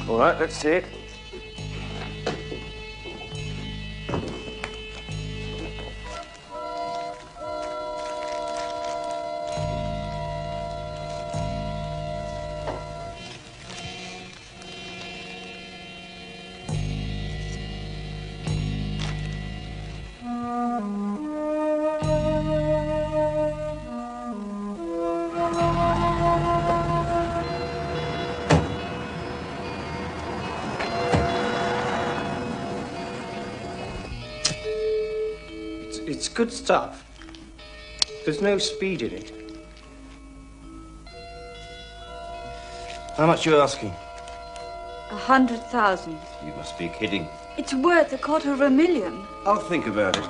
All right, let's see it. It's good stuff. There's no speed in it. How much are you asking? 100,000. You must be kidding. It's worth $250,000. I'll think about it.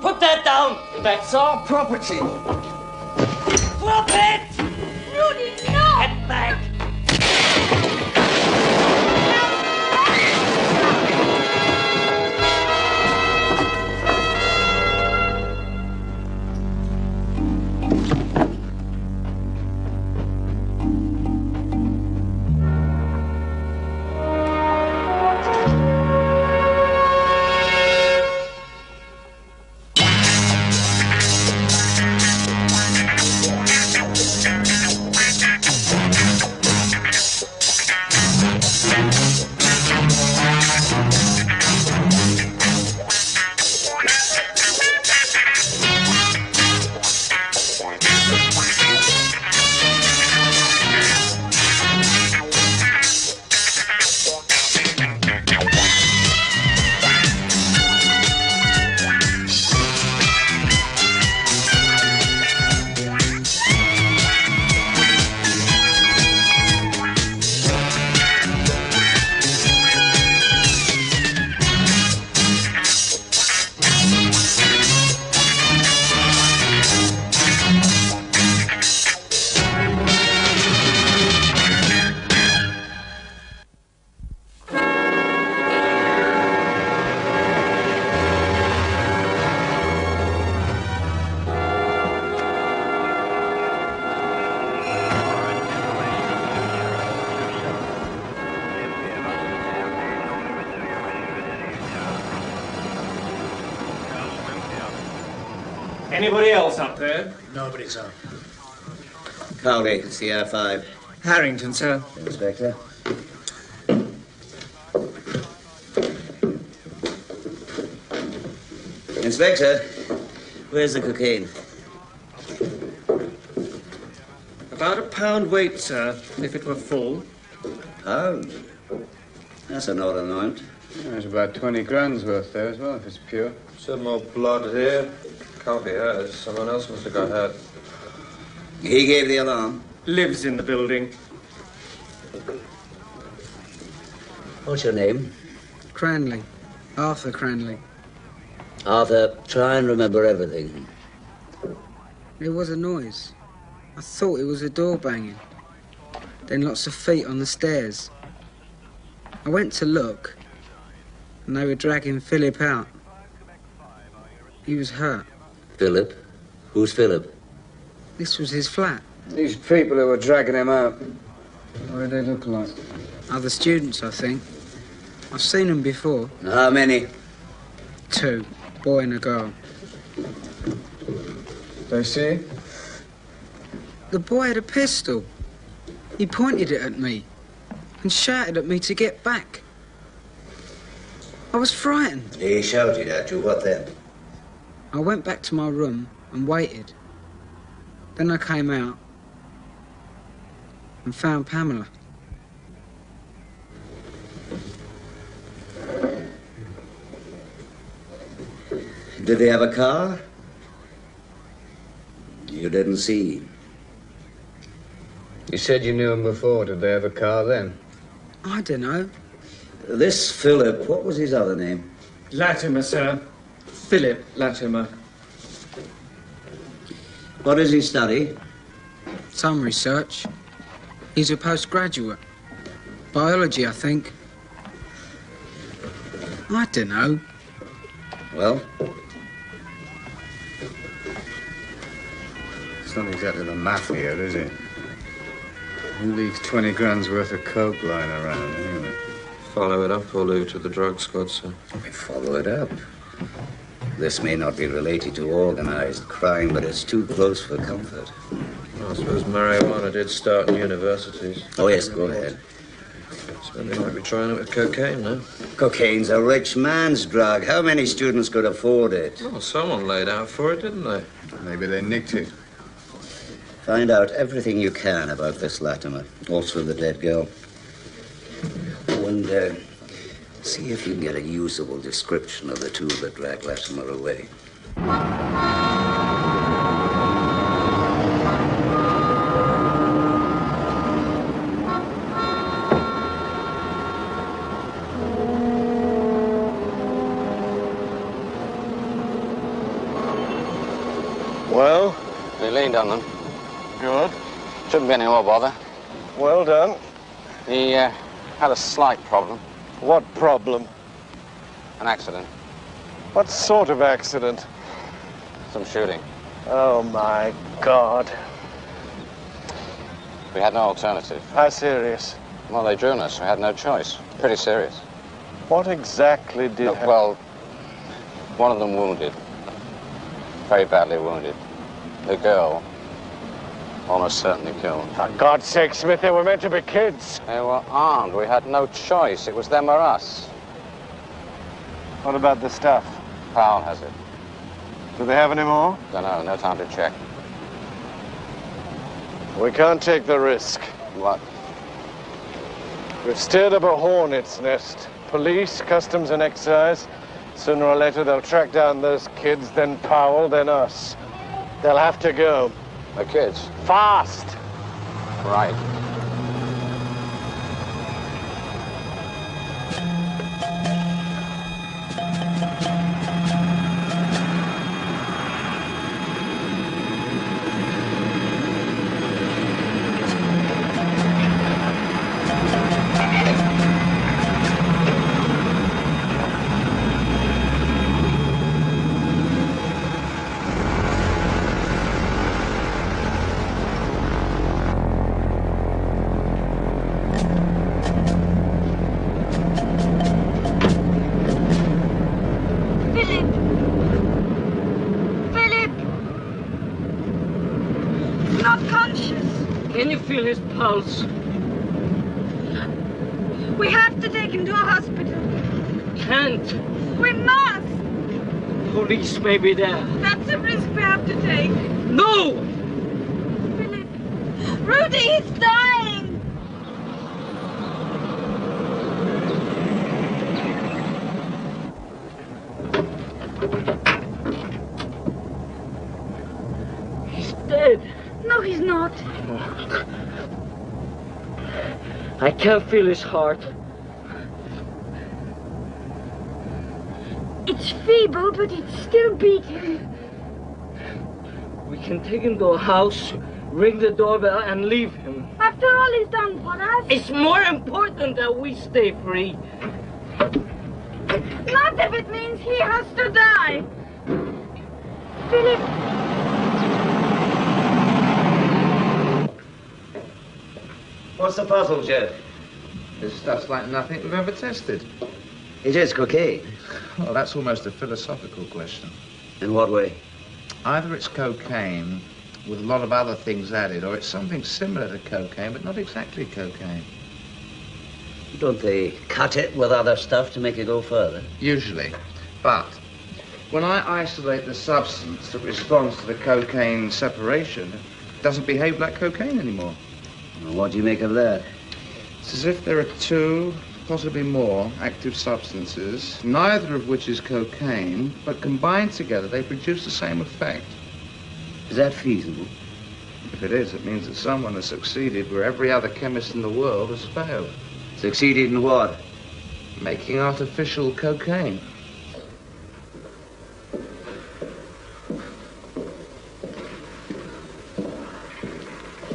Put that down! That's our property! Drop it! Rudy, no! Get back! Anybody else up there? Nobody's up. Cowley, CR5. Harrington, sir. Inspector. Inspector, where's the cocaine? About £1 pound weight, sir, if it were full. Pound? That's an odd amount. There's about 20 grand's worth there as well, if it's pure. Some more blood here. Can't be hers. Someone else must have got hurt. He gave the alarm. Lives in the building. What's your name? Cranley. Arthur Cranley. Arthur, try and remember everything. There was a noise. I thought it was a door banging. Then lots of feet on the stairs. I went to look, and they were dragging Philip out. He was hurt. Philip? Who's Philip? This was his flat. These people who were dragging him out, what did they look like? Other students, I think. I've seen them before. How many? 2, boy and a girl. They see you? The boy had a pistol. He pointed it at me and shouted at me to get back. I was frightened. He shouted at you. What then? I went back to my room and waited. Then I came out and found Pamela. Did they have a car? You didn't see. You said you knew him before. Did they have a car then? I don't know. This Philip, what was his other name? Latimer, sir. Philip Latimer. What does he study? Some research. He's a postgraduate. Biology, I think. I don't know. Well? It's not exactly the mafia, is it? Who leaves 20 grand's worth of coke lying around, anyway? follow it up or leave it to the drug squad, sir? We follow it up. This may not be related to organized crime, but it's too close for comfort. I suppose marijuana did start in universities. Oh, yes, go ahead. So they might be trying it with cocaine now. Cocaine's a rich man's drug. How many students could afford it? Well, someone laid out for it, didn't they? Maybe they nicked it. Find out everything you can about this Latimer, also the dead girl. And see if you can get a usable description of the two that dragged Latimer away. Well? We leaned on them. Good. Shouldn't be any more bother. Well done. He had a slight problem. What problem? An accident. What sort of accident? Some shooting. Oh, my God. We had no alternative. How serious? Well, they drew us. We had no choice. Pretty serious. What exactly did happen? Well, one of them wounded. Very badly wounded. The girl, almost certainly killed. For God's sake, Smith, they were meant to be kids. They were armed. We had no choice. It was them or us. What about the stuff? Powell has it. Do they have any more? Don't know. No time to check. We can't take the risk. What? We've stirred up a hornet's nest. Police, customs, and excise. Sooner or later, they'll track down those kids, then Powell, then us. They'll have to go. The kids? Fast! Right. Can you feel his pulse? We have to take him to a hospital. Can't. We must. Police may be there. That's a risk we have to take. No! Philip. Rudy is dying. He's dead. No, he's not. I can't feel his heart. It's feeble, but it's still beating. We can take him to a house, ring the doorbell, and leave him. After all he's done for us. It's more important that we stay free. Not if it means he has to die. Philip. What's the puzzle, Jeff? This stuff's like nothing we've ever tested. It is cocaine. Well, that's almost a philosophical question. In what way? Either it's cocaine with a lot of other things added, or it's something similar to cocaine, but not exactly cocaine. Don't they cut it with other stuff to make it go further? Usually. But when I isolate the substance that responds to the cocaine separation, it doesn't behave like cocaine anymore. Well, what do you make of that? It's as if there are two, possibly more, active substances, neither of which is cocaine, but combined together they produce the same effect. Is that feasible? If it is, it means that someone has succeeded where every other chemist in the world has failed. Succeeded in what? Making artificial cocaine.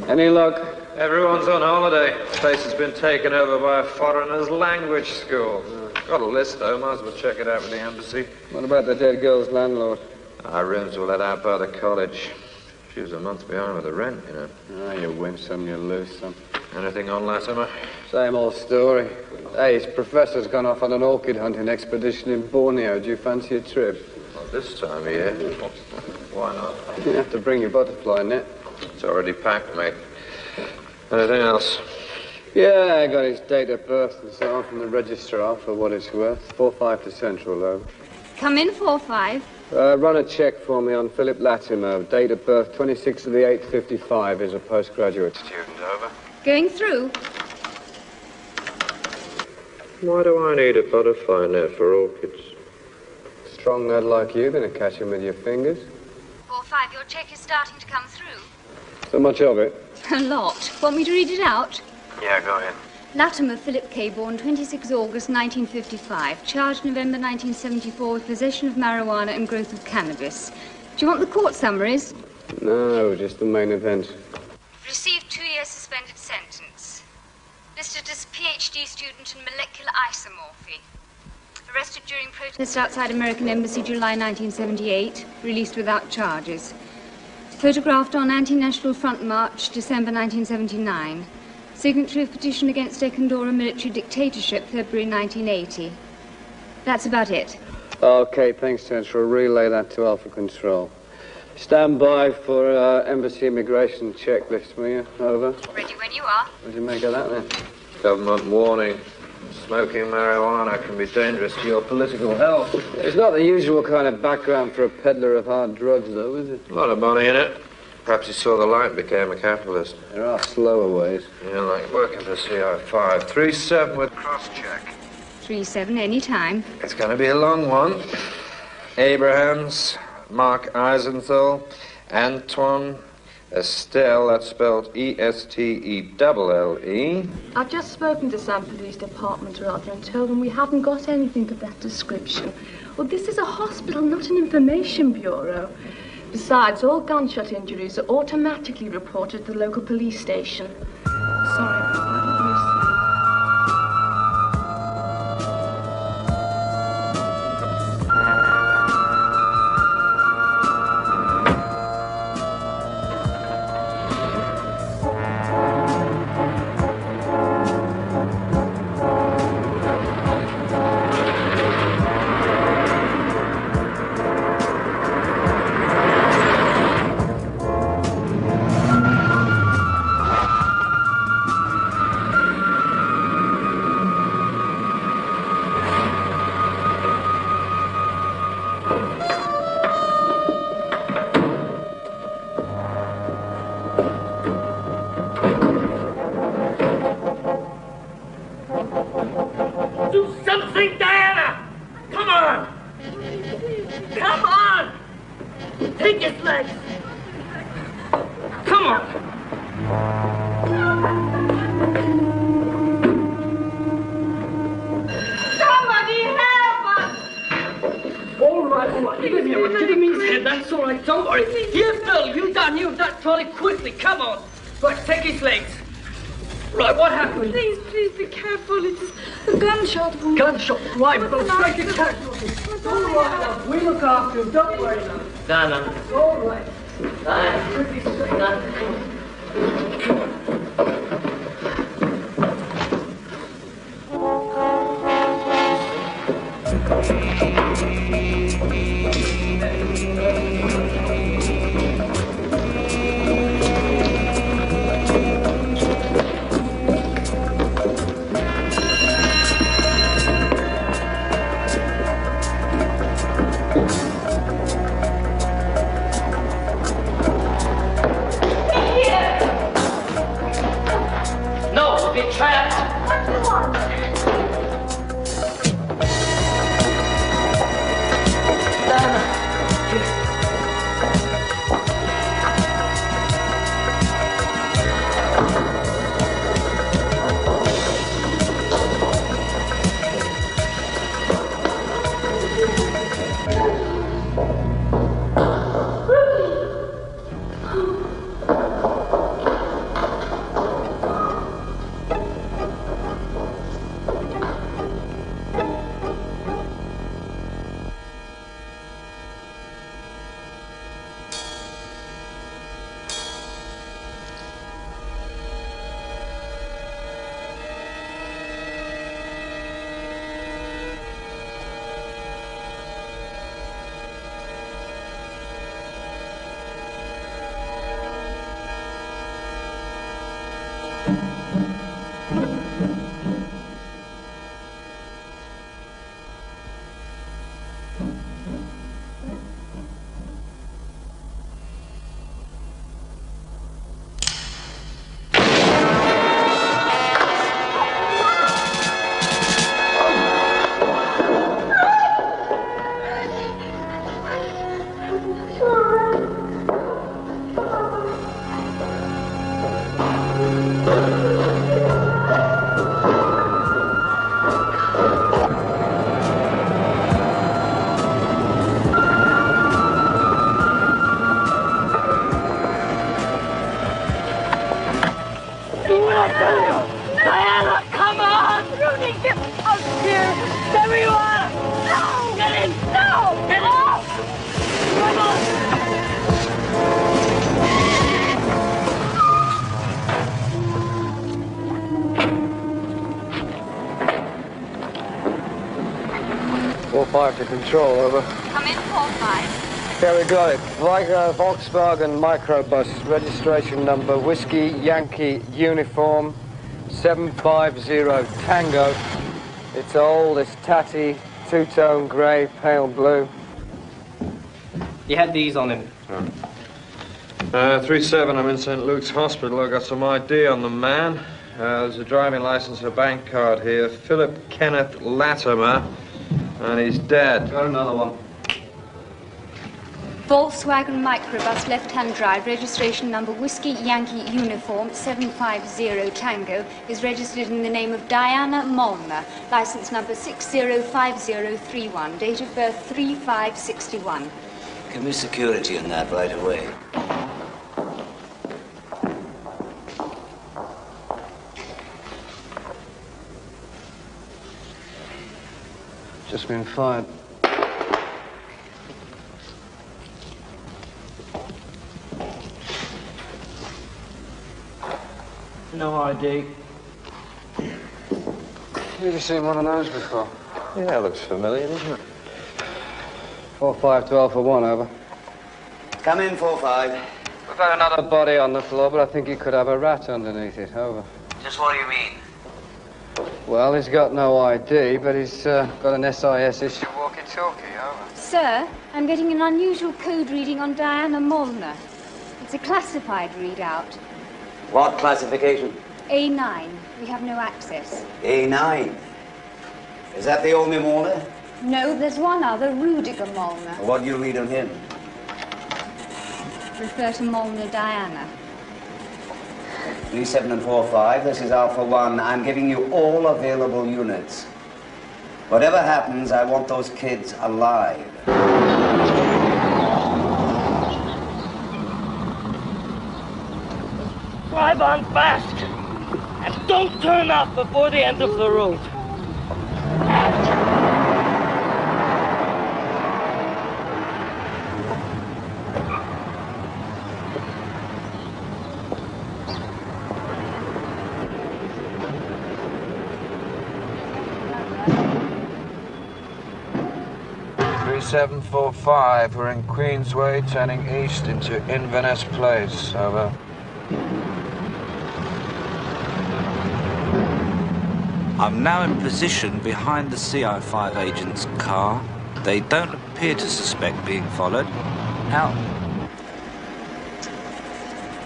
Any luck? Everyone's on holiday. The place has been taken over by a foreigner's language school. Got a list, though. Might as well check it out with the embassy. What about the dead girl's landlord? Our rooms were let out by the college. She was a month behind with the rent, you know. Ah, you win some, you lose some. Anything on Latimer? Same old story. Hey, his professor's gone off on an orchid hunting expedition in Borneo. Do you fancy a trip? Not this time of year. Why not? You have to bring your butterfly net. It's already packed, mate. Anything else? Yeah, I got his date of birth and so on from the registrar for what it's worth. 4-5 to Central, though. Come in, 4-5. Run a check for me on Philip Latimer. Date of birth, 26th of the 8th, 55. Is a postgraduate student. Over. Going through. Why do I need a butterfly net for orchids? Strong lad like you, gonna catch him with your fingers. 4-5, your check is starting to come through. So much of it. A lot. Want me to read it out? Yeah, go ahead. Latimer Philip K. born 26 August 1955. Charged November 1974 with possession of marijuana and growth of cannabis. Do you want the court summaries? No, just the main event. Received 2-year suspended sentence. Listed as PhD student in molecular isomorphy. Arrested during protest outside American Embassy July 1978. Released without charges. Photographed on Anti-National Front March December 1979. Signatory of petition against Ecuador military dictatorship February 1980. That's about it. Okay, thanks, Central. Relay that to Alpha Control. Stand by for embassy immigration checklist, will you? Over. Ready when you are. What do you make of that, then? Government warning. Smoking marijuana can be dangerous to your political health. It's not the usual kind of background for a peddler of hard drugs, though, is it? A lot of money in it. Perhaps he saw the light and became a capitalist. There are slower ways. Yeah, like working for CI5. 3-7 with cross-check. 3-7 any time. It's going to be a long one. Abrahams, Mark Eisenthal, Antoine, Estelle, that's spelled E-S-T-E-L-L-E. I've just spoken to some police department rather and told them we haven't got anything of that description. Well, this is a hospital, not an information bureau. Besides, all gunshot injuries are automatically reported to the local police station. Sorry about that, Right, we'll go straight to casualty. It's all right, love. We look after him. Don't worry, love. No. It's all right. Pretty straight, 4-5 to control, over. Come in, 4-5. Yeah, we got it. Volkswagen microbus, registration number Whiskey Yankee Uniform 750 Tango. It's old, it's tatty, two-tone grey, pale blue. You had these on him. 3-7, I'm in St. Luke's Hospital. I got some ID on the man. There's a driving license and a bank card here. Philip Kenneth Latimer, and he's dead. Got another one. Volkswagen microbus, left-hand drive, registration number Whiskey Yankee Uniform 750 Tango, is registered in the name of Diana Molna, license number 605031, date of birth 3561. Give me security in that right away. Just been fired. No ID. Have you seen one of those before? Yeah, looks familiar, doesn't it? 4-5 to Alpha 1, over. Come in, 4-5. We've got another body on the floor, but I think he could have a rat underneath it, over. Just what do you mean? Well, he's got no ID, but he's got an SIS issue walkie-talkie, over. Sir, I'm getting an unusual code reading on Diana Molna. It's a classified readout. What classification? A9. We have no access. A9. Is that the only Molna? No, there's one other, Rudiger Molna. What do you read on him? Refer to Molna Diana. 3-7 and 4-5, this is Alpha 1. I'm giving you all available units. Whatever happens, I want those kids alive. Drive on fast. And don't turn up before the end of the road. .745, we're in Queensway, turning east into Inverness Place, over. I'm now in position behind the CI5 agent's car. They don't appear to suspect being followed. Now,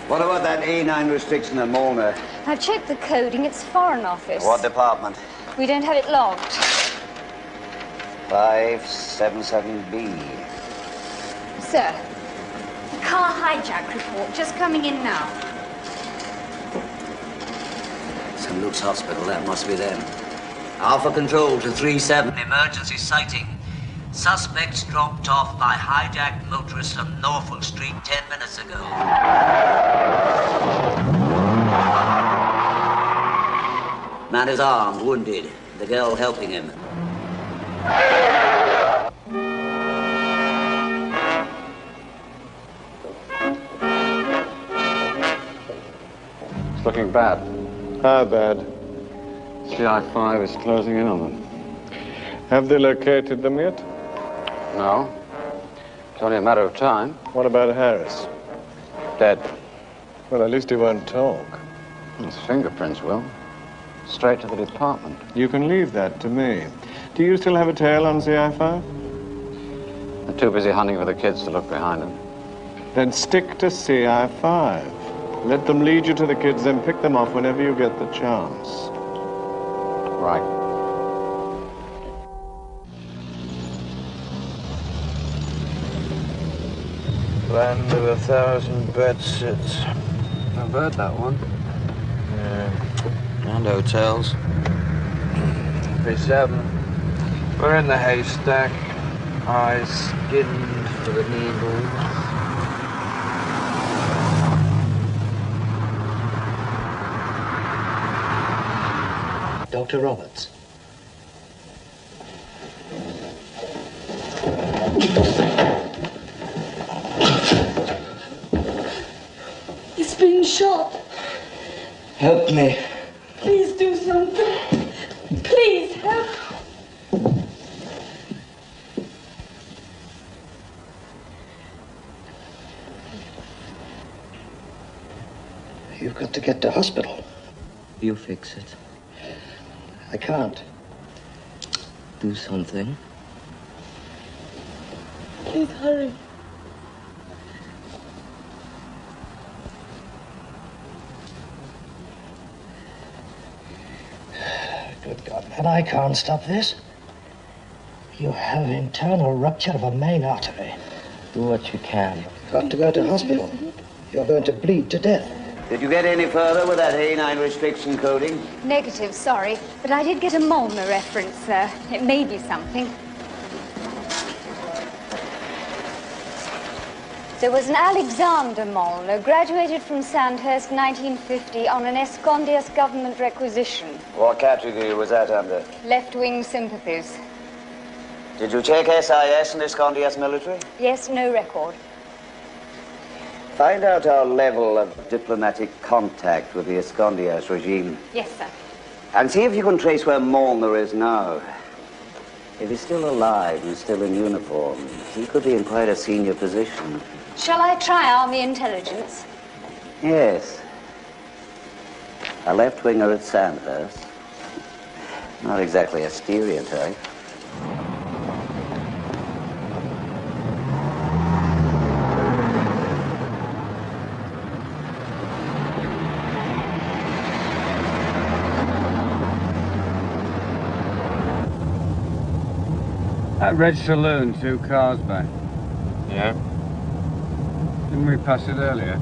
What about that A9 restriction on Molna? I've checked the coding. It's Foreign Office. What department? We don't have it logged. 577B. Sir, the car hijack report just coming in now. St. Luke's Hospital, that must be them. Alpha Control to 3-7. Emergency sighting. Suspects dropped off by hijacked motorist on Norfolk Street 10 minutes ago. Man is armed, wounded. The girl helping him. It's looking bad. How bad? CI5 is closing in on them. Have they located them yet? No. It's only a matter of time. What about Harris? Dead. Well, at least he won't talk. His fingerprints will. Straight to the department. You can leave that to me. Do you still have a tail on CI5? They're too busy hunting for the kids to look behind them. Then stick to CI5. Let them lead you to the kids, then pick them off whenever you get the chance. Right. Land of 1,000 bedsits. I've heard that one. Yeah. and hotels. 3-7. We're in the haystack. Eyes skinned for the needle. Dr. Roberts. He's been shot. Help me. Please do something. Please help. got to get to hospital. You fix it. I can't. Do something. Please hurry. Good God, man, I can't stop this. You have internal rupture of a main artery. Do what you can. Got to go to hospital. You're going to bleed to death. Did you get any further with that A9 restriction coding? Negative, sorry. But I did get a Molna reference, sir. It may be something. There was an Alexander Molna, graduated from Sandhurst 1950 on an Escondias government requisition. What category was that under? Left-wing sympathies. Did you check SIS and Escondias military? Yes, no record. Find out our level of diplomatic contact with the Escondias regime. Yes, sir. And see if you can trace where Molna is now. If he's still alive and still in uniform, he could be in quite a senior position. Shall I try Army intelligence? Yes. A left-winger at Sandhurst. Not exactly a stereotype. That red saloon 2 cars back. Yeah? Didn't we pass it earlier?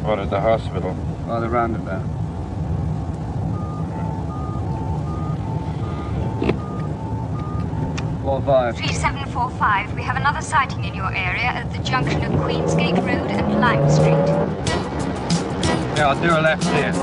What, at the hospital? By the roundabout. What vibe? 3745. We have another sighting in your area at the junction of Queensgate Road and Lime Street. Yeah, I'll do a left here.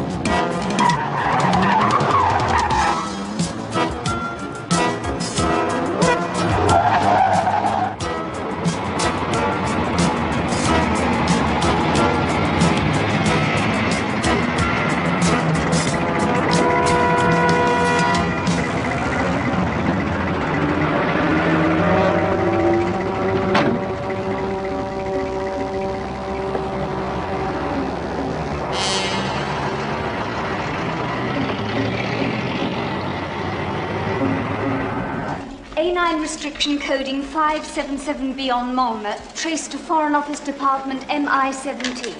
A9 restriction coding 577B on Molna, traced to Foreign Office Department MI-17.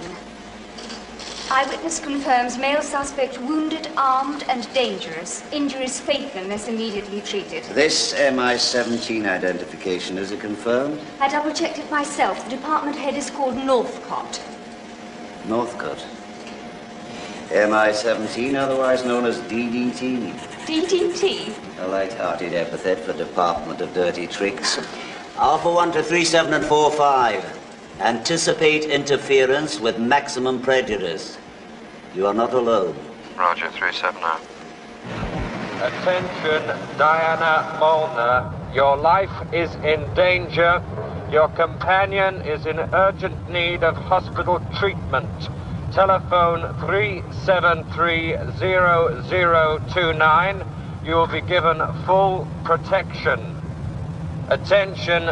Eyewitness confirms male suspect wounded, armed and dangerous. Injuries fatal unless immediately treated. This MI-17 identification, is it confirmed? I double-checked it myself. The department head is called Northcott. Northcott. MI-17, otherwise known as DDT. DDT? A light-hearted epithet for Department of Dirty Tricks. Alpha 1 to 37 and 45. Anticipate interference with maximum prejudice. You are not alone. Roger, 370. Attention, Diana Molna. Your life is in danger. Your companion is in urgent need of hospital treatment. Telephone 373-0029. You will be given full protection. Attention.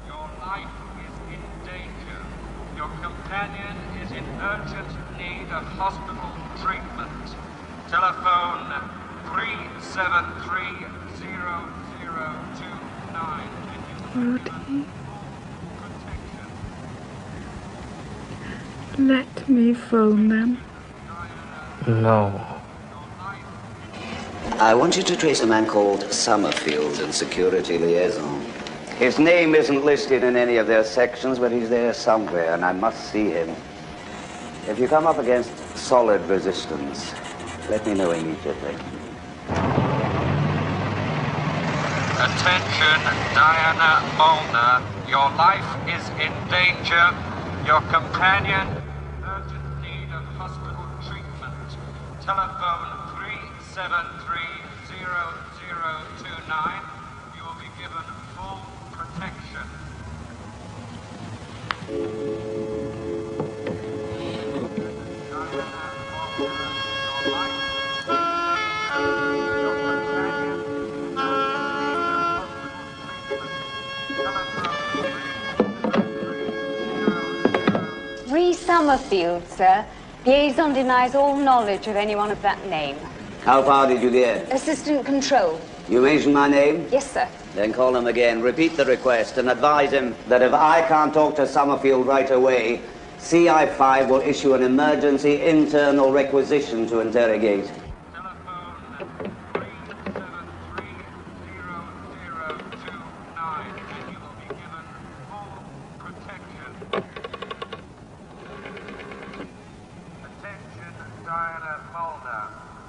Your life is in danger. Your companion is in urgent need of hospital treatment. Telephone 373-0029. Bodie. Let me phone them. No. I want you to trace a man called Summerfield in security liaison. His name isn't listed in any of their sections, but he's there somewhere, and I must see him. If you come up against solid resistance, let me know immediately. Attention, Diana Molna. Your life is in danger. Your companion urgent need of hospital treatment. Telephone 373-0029. You will be given full protection. Summerfield, sir. Liaison denies all knowledge of anyone of that name. How far did you get? Assistant Control. You mentioned my name? Yes, sir. Then call him again, repeat the request, and advise him that if I can't talk to Summerfield right away, CI5 will issue an emergency internal requisition to interrogate. Molna,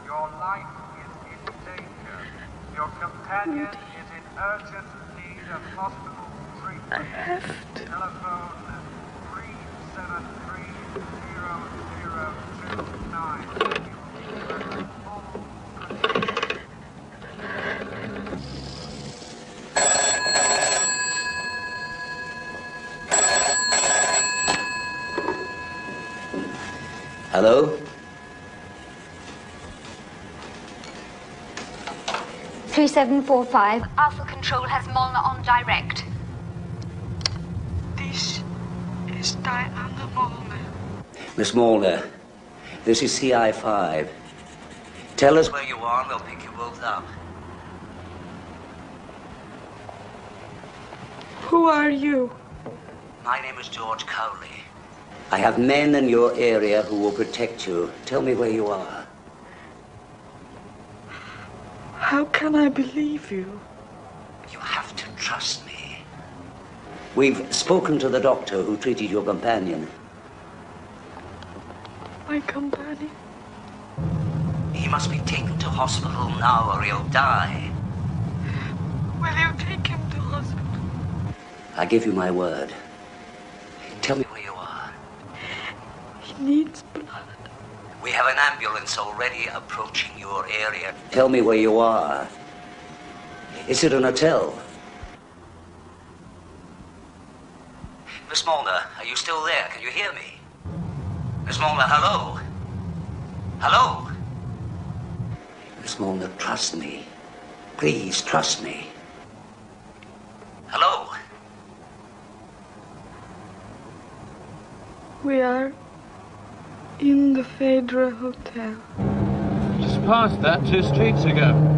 your life is in danger. Your companion is in urgent need of hospital treatment. I have to. Telephone 373-0029. Hello? 3745. Alpha Control has Molna on direct. This is Diana Molna. Miss Molna, this is CI5. Tell us where you are and we'll pick you both up. Who are you? My name is George Cowley. I have men in your area who will protect you. Tell me where you are. How can I believe you? You have to trust me. We've spoken to the doctor who treated your companion. My companion? He must be taken to hospital now or he'll die. Will you take him to hospital? I give you my word. Tell me where you are. He needs blood. We have an ambulance already approaching your area. Tell me where you are. Is it an hotel? Miss Molna, are you still there? Can you hear me? Miss Molna, hello? Hello? Miss Molna, trust me. Please, trust me. Hello? We are in the Phaedra Hotel. Just past that 2 streets ago.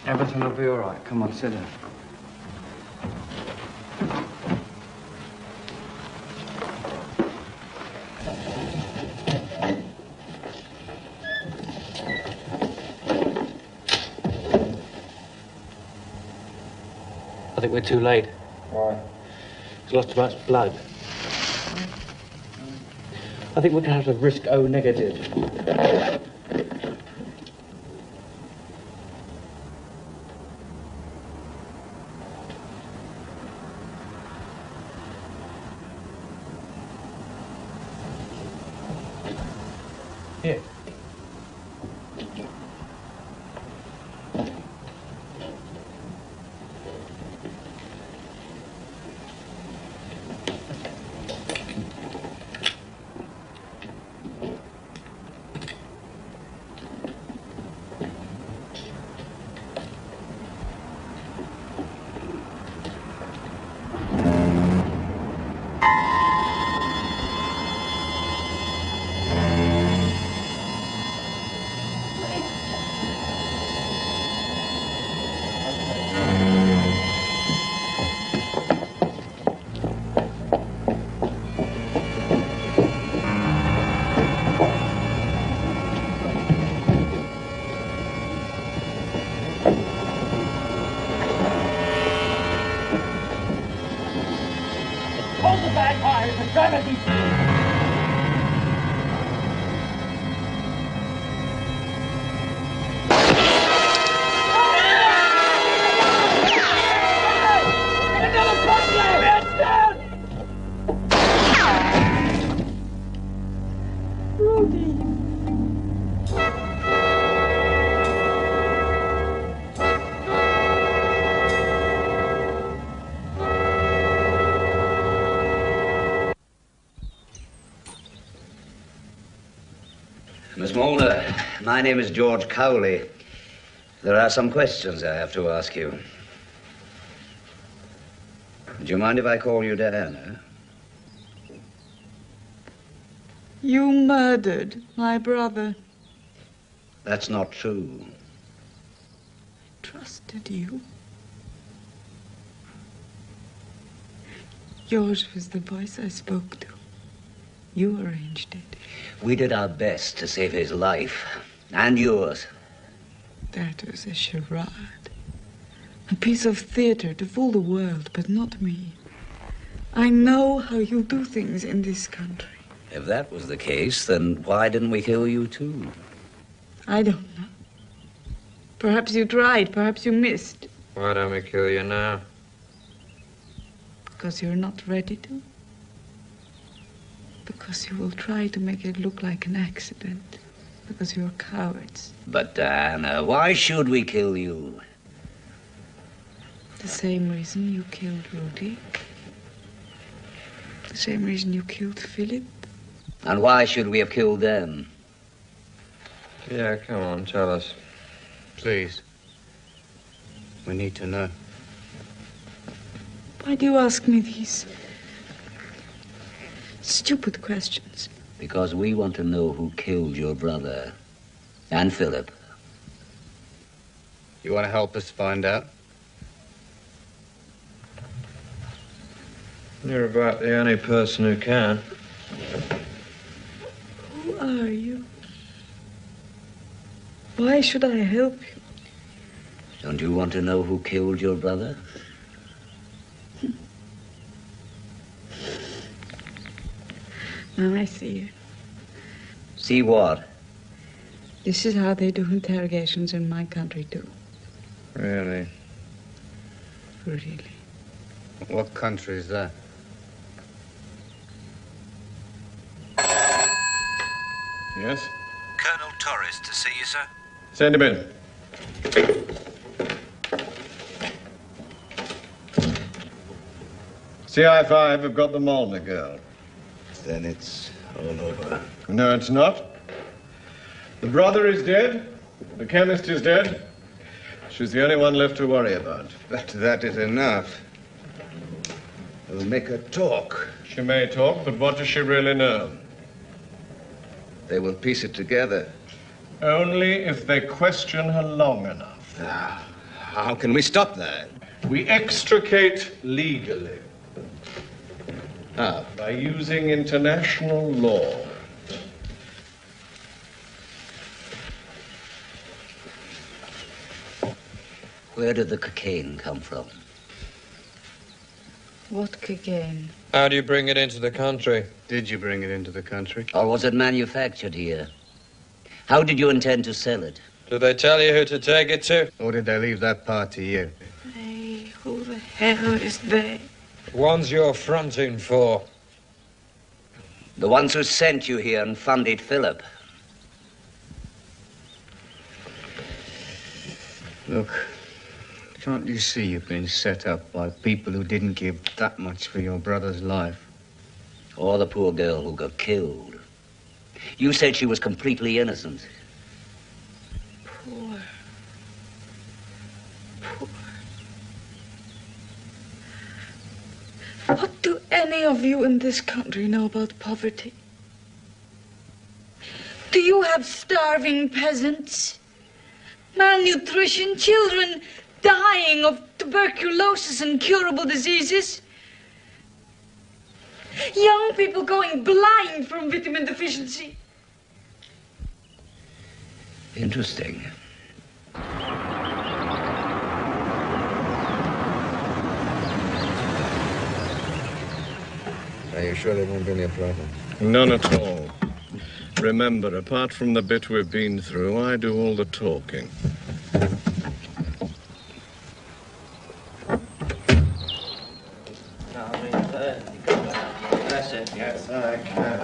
Everything will be all right. Come on, sit down. I think we're too late. Why? He's lost too much blood. I think we're going to have to risk O negative. Here. Miss Molna, my name is George Cowley. There are some questions I have to ask you. Do you mind if I call you Diana? You murdered my brother. That's not true. Trusted you. Yours was the voice I spoke to. You arranged it. We did our best to save his life, and yours. That was a charade. A piece of theater to fool the world, but not me. I know how you do things in this country. If that was the case, then why didn't we kill you too? I don't know. Perhaps you tried, perhaps you missed. Why don't we kill you now? Because you're not ready to. Because you will try to make it look like an accident. Because you're cowards. But Diana, why should we kill you? The same reason you killed Rudy. The same reason you killed Philip. And why should we have killed them? Yeah, come on, tell us. Please. We need to know. Why do you ask me these stupid questions? Because we want to know who killed your brother and Philip. You want to help us find out? You're about the only person who can. Who are you? Why should I help you? Don't you want to know who killed your brother? Now I see it. See what? This is how they do interrogations in my country, too. Really? Really. What country is that? Yes? Colonel Torres to see you, sir. Send him in. CI5 have got the Molna girl. Then it's all over. No, it's not. The brother is dead. The chemist is dead. She's the only one left to worry about. But that is enough. We'll make her talk. She may talk, but what does she really know? They will piece it together. Only if they question her long enough. How can we stop that? We extricate legally. How? By using international law. Where did the cocaine come from? What cocaine? How do you bring it into the country? Did you bring it into the country? Or was it manufactured here? How did you intend to sell it? Did they tell you who to take it to? Or did they leave that part to you? Hey, who the hell is they? Ones you're fronting for. The ones who sent you here and funded Philip. Look, can't you see you've been set up by people who didn't give that much for your brother's life? Or the poor girl who got killed. You said she was completely innocent. Poor. Poor. What do any of you in this country know about poverty? Do you have starving peasants? Malnutrition, children dying of tuberculosis and incurable diseases? Young people going blind from vitamin deficiency? Interesting. They you sure there won't be any problem? None at all. Remember, apart from the bit we've been through, I do all the talking. That's it. Yes, I can.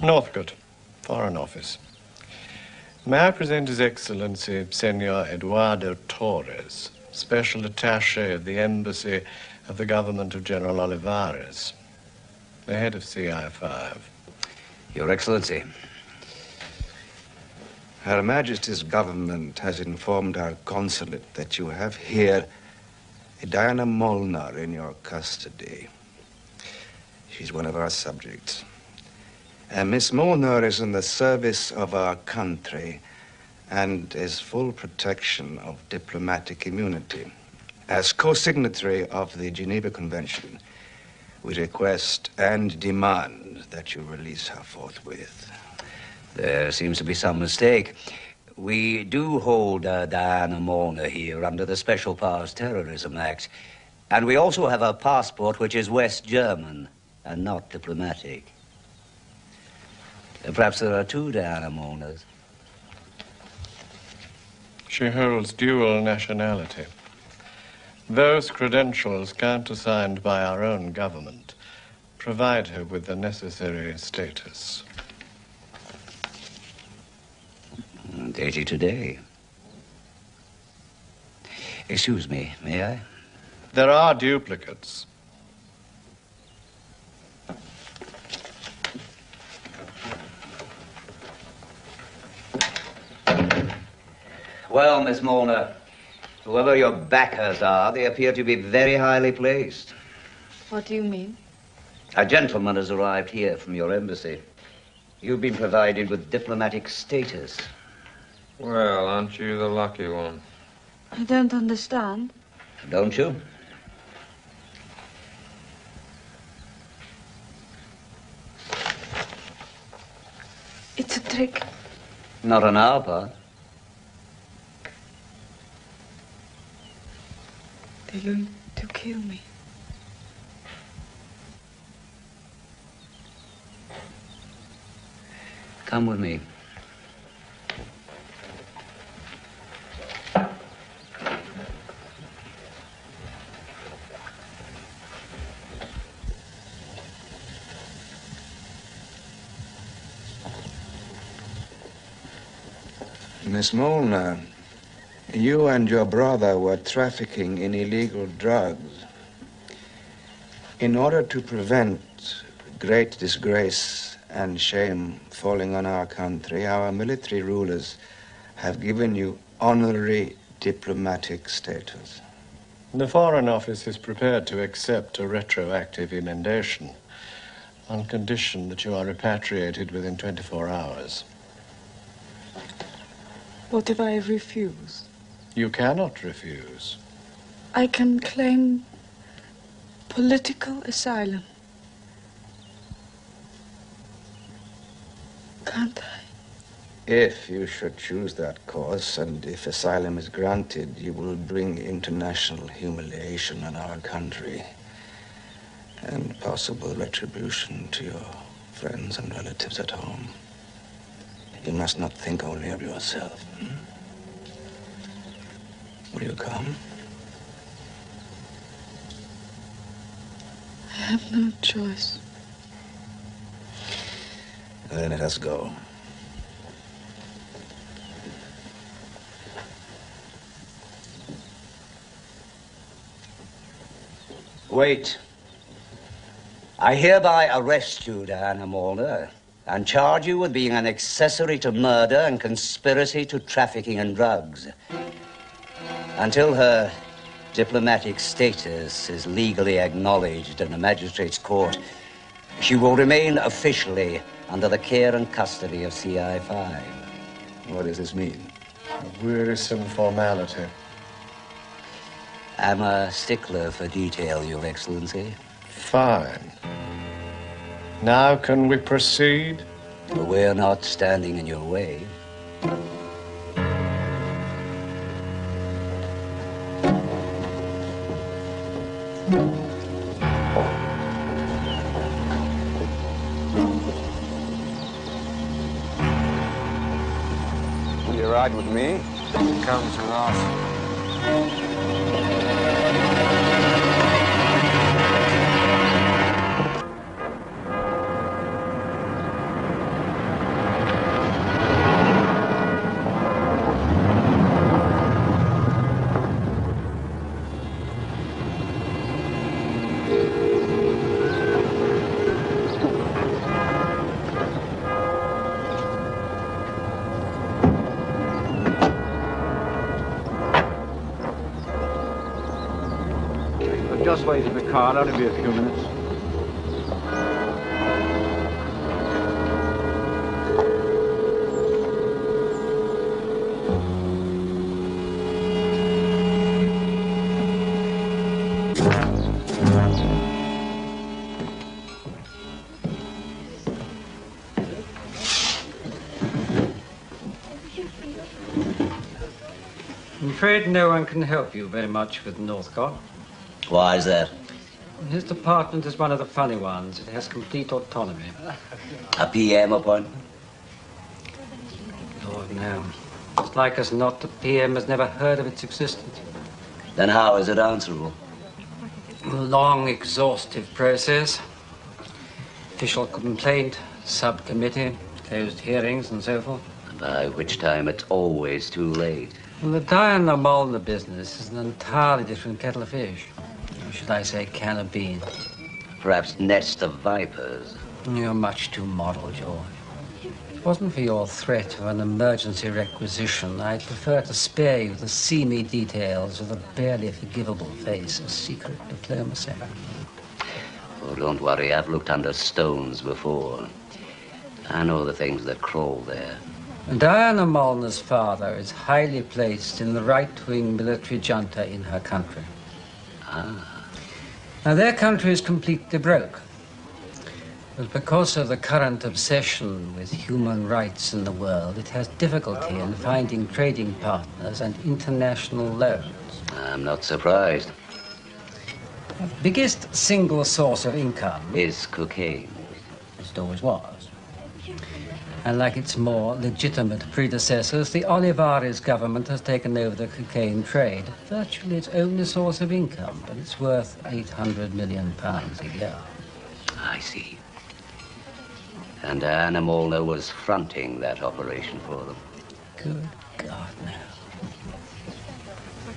Northcote, Foreign Office. May I present His Excellency, Senor Eduardo Torres, Special Attaché of the Embassy of the Government of General Olivares, the head of CI5. Your Excellency, Her Majesty's government has informed our consulate that you have here a Diana Molnar in your custody. She's one of our subjects. Miss Molnar is in the service of our country and is full protection of diplomatic immunity. As co-signatory of the Geneva Convention, we request and demand that you release her forthwith. There seems to be some mistake. We do hold Diana Molnar here under the Special Powers Terrorism Act. And we also have a passport which is West German and not diplomatic. Perhaps there are two Diana Molnars. She holds dual nationality. Those credentials, countersigned by our own government, provide her with the necessary status. Dated today. Excuse me, may I? There are duplicates. Well, Miss Molnar, whoever your backers are, they appear to be very highly placed. What do you mean? A gentleman has arrived here from your embassy. You've been provided with diplomatic status. Well, aren't you the lucky one? I don't understand. Don't you? It's a trick. Not on our part. They're going to kill me. Come with me. Miss Molnar, you and your brother were trafficking in illegal drugs. In order to prevent great disgrace and shame falling on our country, our military rulers have given you honorary diplomatic status. The Foreign Office is prepared to accept a retroactive emendation on condition that you are repatriated within 24 hours. What if I refuse? You cannot refuse. I can claim political asylum. Can't I? If you should choose that course, and if asylum is granted, you will bring international humiliation on our country and possible retribution to your friends and relatives at home. You must not think only of yourself. Will you come? I have no choice. Then let us go. Wait. I hereby arrest you, Diana Molnar, and charge you with being an accessory to murder and conspiracy to trafficking in drugs. Until her diplomatic status is legally acknowledged in a magistrate's court, she will remain officially under the care and custody of CI5. What does this mean? A wearisome formality. I'm a stickler for detail, Your Excellency. Fine. Now can we proceed? We're not standing in your way. Will you ride with me? Comes with us. Just wait in the car, it'll only be a few minutes. I'm afraid no one can help you very much with Northcott. Why is that? His department is one of the funny ones. It has complete autonomy. A PM appointment? Lord, no. It's like as not, the PM has never heard of its existence. Then how is it answerable? A long, exhaustive process. Official complaint, subcommittee, closed hearings, and so forth. By which time it's always too late. Well, the Diana Molna business is an entirely different kettle of fish. Or should I say can of beans? Perhaps nest of vipers. You're much too model, George. If it wasn't for your threat of an emergency requisition, I'd prefer to spare you the seamy details of the barely forgivable face of secret diplomacy. Oh, don't worry, I've looked under stones before. I know the things that crawl there. Diana Molna's father is highly placed in the right-wing military junta in her country. Ah. Now, their country is completely broke. But because of the current obsession with human rights in the world, it has difficulty in finding trading partners and international loans. I'm not surprised. The biggest single source of income is cocaine. It always was. And like its more legitimate predecessors, the Olivares government has taken over the cocaine trade. Virtually its only source of income, but it's worth £800 million a year. I see. And Diana Molna was fronting that operation for them. Good God, no.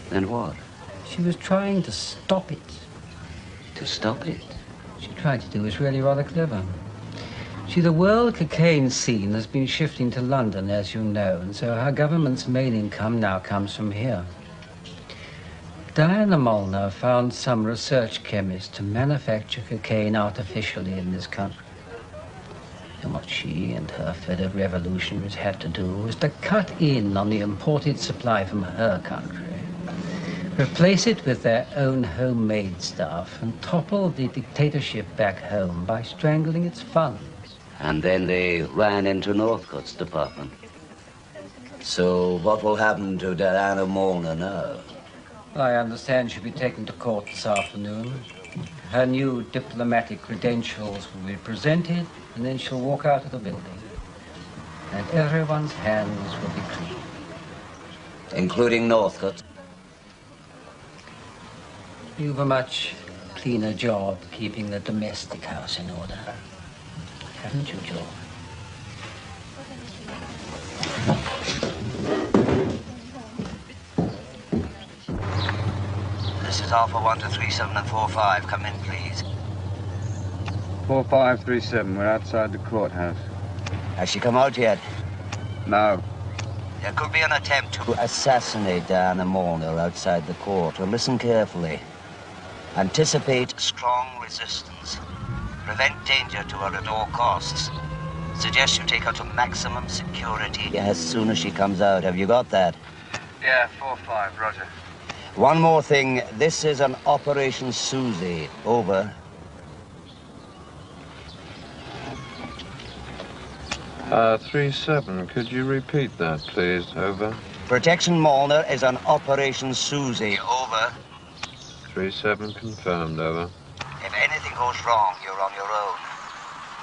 Then what? She was trying to stop it. To stop it? What she tried to do was really rather clever. See, the world cocaine scene has been shifting to London, as you know, and so her government's main income now comes from here. Diana Molna found some research chemists to manufacture cocaine artificially in this country. And what she and her fellow revolutionaries had to do was to cut in on the imported supply from her country, replace it with their own homemade stuff, and topple the dictatorship back home by strangling its funds. And then they ran into Northcott's department. So what will happen to Diana Molna now? I understand she'll be taken to court this afternoon. Her new diplomatic credentials will be presented, and then she'll walk out of the building. And everyone's hands will be clean. Including Northcott? You've a much cleaner job keeping the domestic house in order. Haven't you, George? This is Alpha 1 to 37 and 45. Come in, please. 4537. We're outside the courthouse. Has she come out yet? No. There could be an attempt to assassinate Diana Molna outside the court. Well, listen carefully. Anticipate strong resistance. Prevent danger to her at all costs. Suggest you take her to maximum security as soon as she comes out. Have you got that? Yeah, 45, roger. One more thing. This is an Operation Susie. Over. 37. Could you repeat that, please? Over. Protection Molna is an Operation Susie. Over. 3-7 confirmed, over. If anything goes wrong, you're on your own.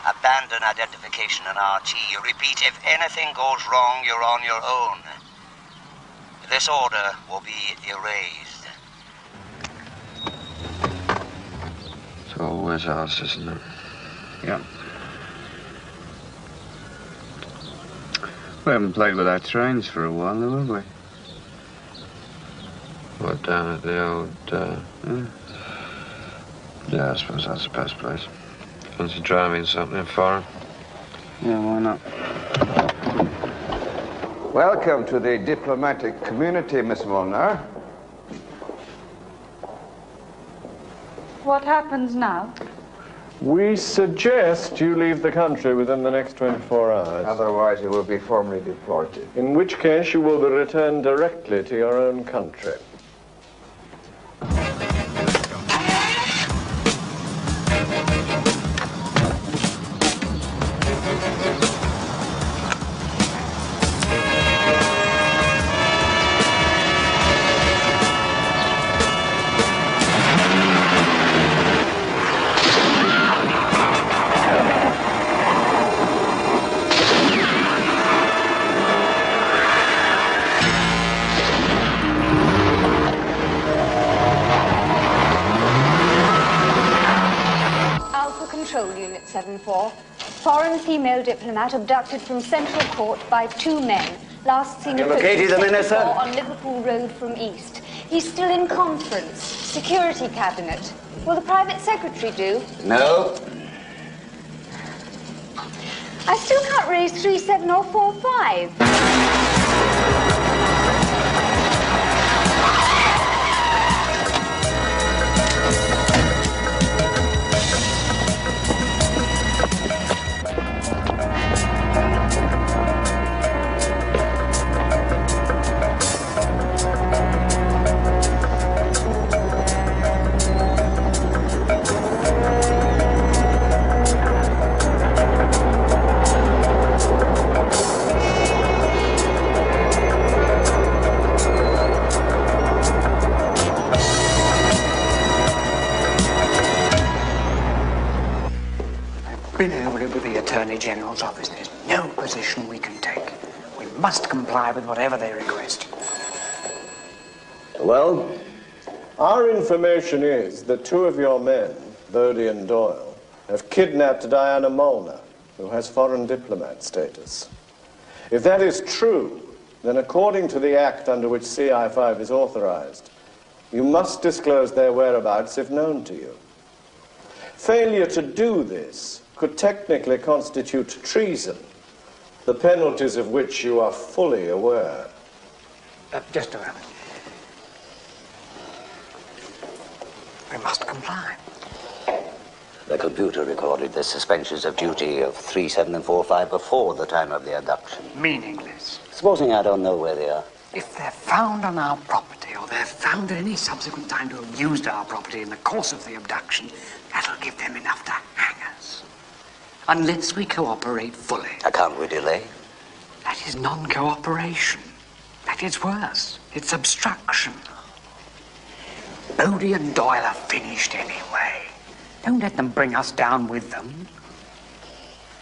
Abandon identification and RT. Repeat, if anything goes wrong, you're on your own. This order will be erased. It's always us, isn't it? Yeah. We haven't played with our trains for a while, though, have we? What, down at the old, Yeah, I suppose that's the best place. Fancy driving something foreign? Yeah, why not? Welcome to the diplomatic community, Miss Molna. What happens now? We suggest you leave the country within the next 24 hours. Otherwise, you will be formally deported. In which case, you will be returned directly to your own country. Control Unit 7-4. Foreign female diplomat abducted from Central Court by 2 men. Last seen Located the minister? on Liverpool Road from east. He's still in conference. Security cabinet. Will the private secretary do? No. I still can't raise 37 or 45. Been over it with the Attorney General's office. There's no position we can take. We must comply with whatever they request. Well, our information is that 2 of your men, Bodie and Doyle, have kidnapped Diana Molna, who has foreign diplomat status. If that is true, then according to the act under which CI5 is authorized, you must disclose their whereabouts if known to you. Failure to do this could technically constitute treason, the penalties of which you are fully aware. Just a moment. We must comply. The computer recorded the suspensions of duty of 37 and 45 before the time of the abduction. Meaningless. Supposing I don't know where they are. If they're found on our property, or they're found at any subsequent time to have used our property in the course of the abduction, that'll give them enough to hang us. Unless we cooperate fully. Can't we delay? That is non-cooperation. That is worse. It's obstruction. Bodie and Doyle are finished anyway. Don't let them bring us down with them.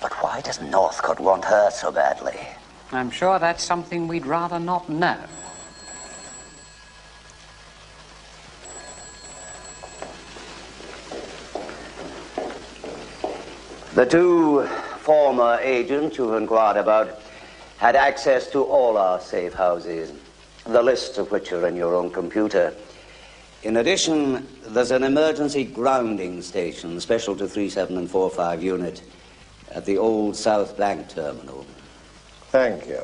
But why does Northcote want her so badly? I'm sure that's something we'd rather not know. The 2 former agents you've inquired about had access to all our safe houses, the lists of which are in your own computer. In addition, there's an emergency grounding station special to 37 and 45 unit at the old South Bank terminal. Thank you.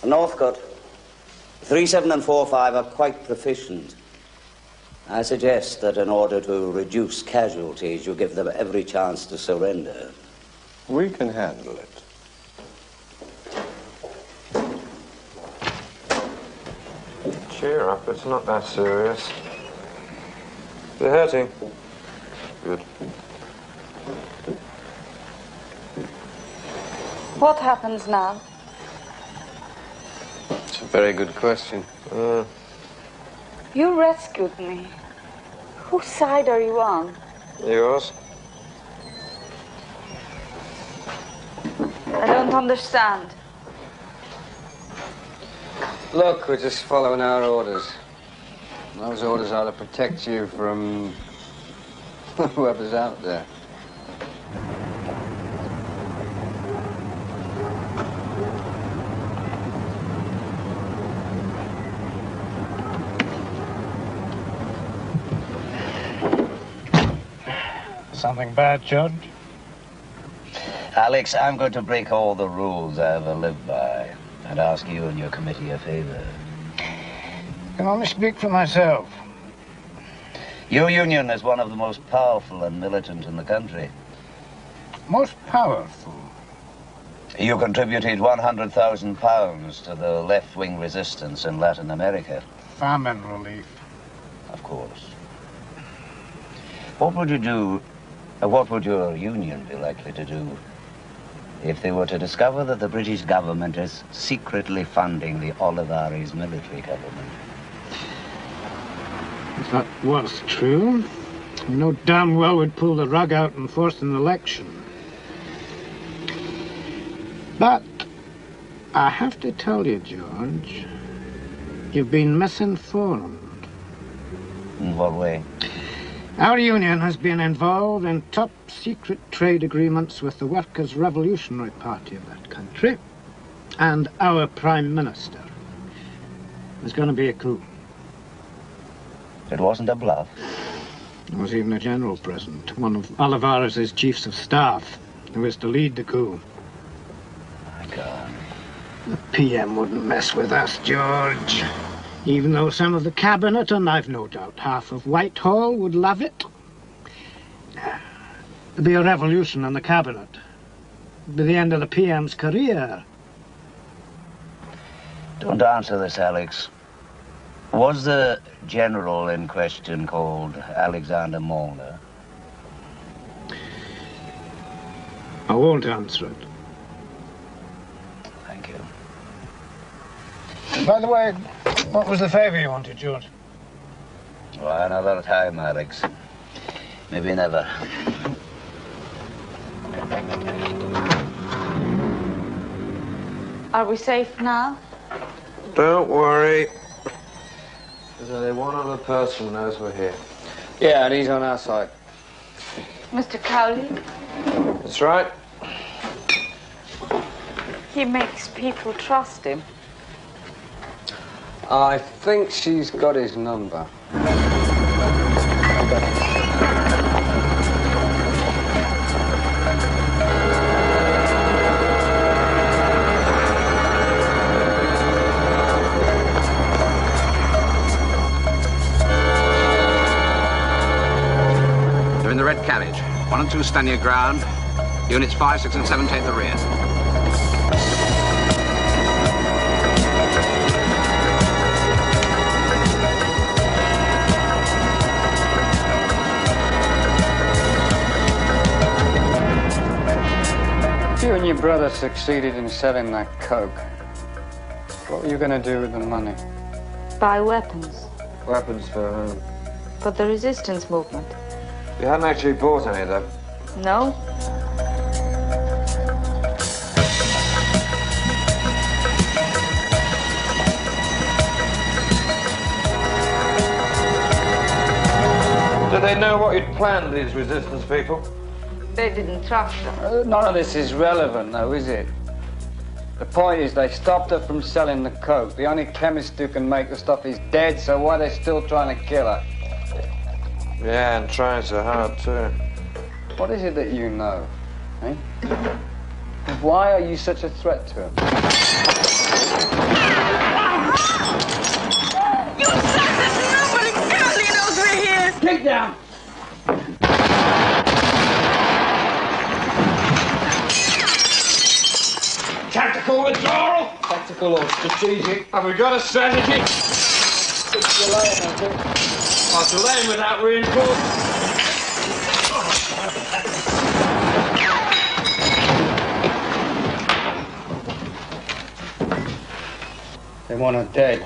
Northcote, 37 and 45 are quite proficient. I suggest that in order to reduce casualties, you give them every chance to surrender. We can handle it. Cheer up, it's not that serious. They're hurting. Good. What happens now? It's a very good question. You rescued me. Whose side are you on? Yours? I don't understand. Look, we're just following our orders. Those orders are to protect you from whoever's out there. Something bad, Judge? Alex, I'm going to break all the rules I ever lived by and ask you and your committee a favor. I can only speak for myself. Your union is one of the most powerful and militant in the country. Most powerful? You contributed £100,000 to the left-wing resistance in Latin America. Famine relief. Of course. What would you do, what would your union be likely to do if they were to discover that the British government is secretly funding the Olivares military government? If that was true, you know damn well we'd pull the rug out and force an election. But I have to tell you, George, you've been misinformed. In what way? Our union has been involved in top-secret trade agreements with the Workers' Revolutionary Party of that country and our Prime Minister. There's going to be a coup. It wasn't a bluff. There was even a general present, one of Olivares' chiefs of staff, who was to lead the coup. My God. The PM wouldn't mess with us, George. Even though some of the cabinet, and I've no doubt half of Whitehall, would love it. There'd be a revolution in the cabinet. It'd be the end of the PM's career. Don't answer this, Alex. Was the general in question called Alexander Molna? I won't answer it. Thank you. By the way, what was the favor you wanted, George? Well, another time, Alex. Maybe never. Are we safe now? Don't worry. There's only one other person who knows we're here. Yeah, and he's on our side. Mr. Cowley? That's right. He makes people trust him. I think she's got his number. They're in the red carriage. 1 and 2 stand your ground. Units 5, 6, and 7 take the rear. You and your brother succeeded in selling that coke. What were you going to do with the money? Buy weapons. Weapons for whom? For the resistance movement. You hadn't actually bought any, though. No? Did they know what you'd planned, these resistance people? They didn't trust them. None of this is relevant, though, is it? The point is they stopped her from selling the coke. The only chemist who can make the stuff is dead, so why are they still trying to kill her? Yeah, and trying so hard, too. What is it that you know, eh? Why are you such a threat to him? You said that nobody Cowley knows we're here! Take down! Tactical withdrawal? Tactical or strategic? Have we got a strategy? It's delaying, I think. Oh, delaying without reinforcements. They want her dead.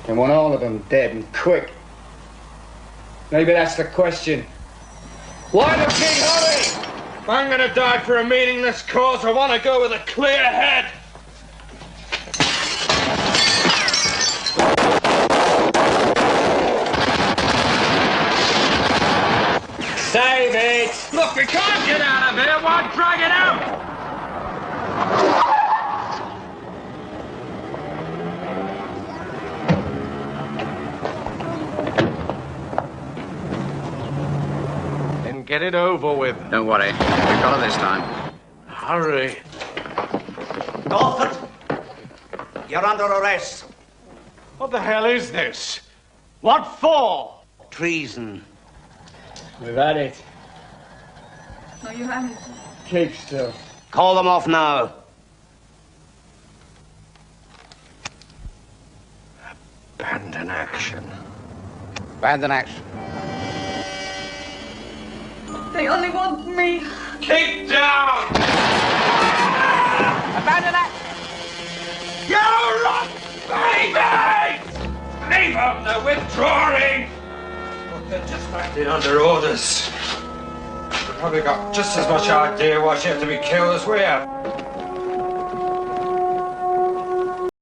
They want all of them dead, and quick. Maybe that's the question. Why the big hurry? If I'm gonna die for a meaningless cause, I want to go with a clear head. Save it! Look, we can't get out of here. Why drag it out? Then get it over with. Don't worry. We've got it this time. Hurry. Norfolk, you're under arrest. What the hell is this? What for? Treason. We've had it. No, you haven't. Keep still. Call them off now. Abandon action. Abandon action. They only want me. Keep down! Abandon action! You run, baby! Leave them, they're withdrawing! Look, they're just acting under orders. They've probably got just as much idea why she had to be killed as we have.